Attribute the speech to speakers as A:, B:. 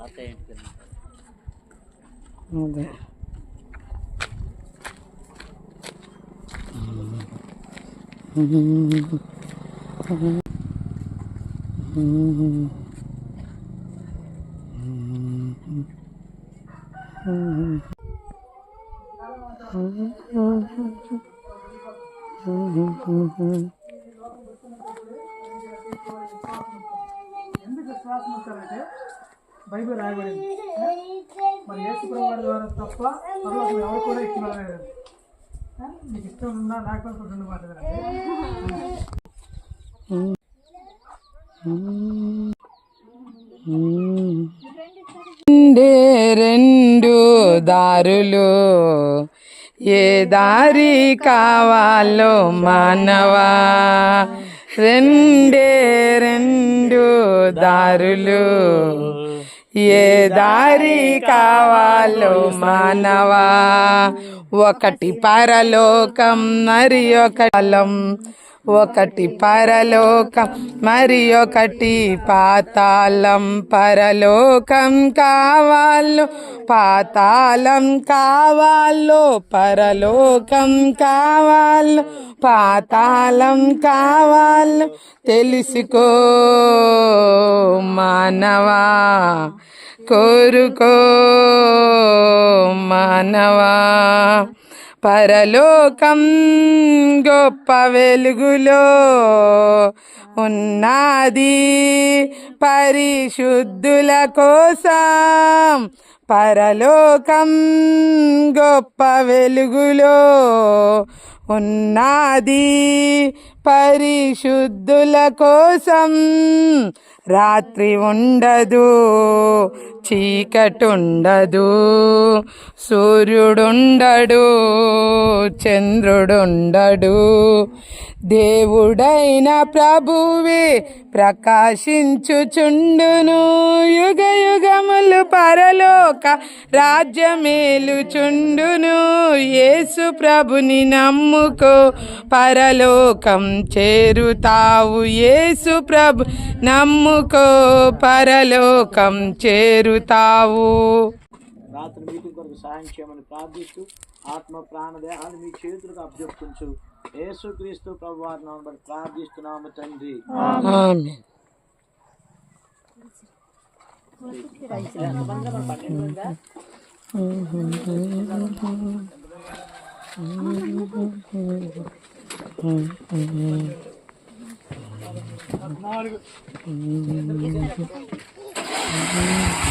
A: అదే
B: ఎందుకు విశ్వాసం ఉంటారంటే బైబిల్ రాయబడింది. మరి యేసు ప్రభువారి ద్వారా తప్ప పరలోకం ఎవరు కూడా ఎక్కి వెళ్ళలేదు. మీకు ఇష్టం ఉన్నా లేకపోతే రెండు మాటలు
A: రెండు దారులు ఏ దారి కావాలో మానవా, రెండు దారులు ఏ దారి కావాలో మానవా, ఒకటి పరలోకం మరి ఒకటి పరలోకం మరి ఒకటి పాతాళం. పరలోకం కావాలో పాతాళం కావాలో, పరలోకం కావాలో పాతాళం కావాలో తెలుసుకో మానవా, కోరుకో మానవా. పరలోకం గొప్ప వెలుగులో ఉన్నది పరిశుద్ధుల కోసం. పరలోకం గొప్ప వెలుగులో ఉన్నది పరిశుద్ధుల కోసం. రాత్రి ఉండదు, చీకటుండదు, సూర్యుడుండడు, చంద్రుడుండడు, దేవుడైన ప్రభువే ప్రకాశించుచుండును. యుగ యుగములు పరలోక రాజ్యమేలుచుండును. యేసు ప్రభుని నమ్ముకో పరలోకం చేరుతావు. యేసు ప్రభు నమ్ముకో పరలోకం చేరుతావు.
C: రాత్రి మీటింగ్ కొరకు సహాయం చేయమని ప్రార్థిస్తూ ఆత్మ ప్రాణ దేహాన్ని మీ చేతులకు అప్పచెప్పుకుంటూ యేసుక్రీస్తు ప్రభువారి నామమున బట్టి ప్రార్థిస్తున్నాము తండ్రి.
A: ఆమేన్.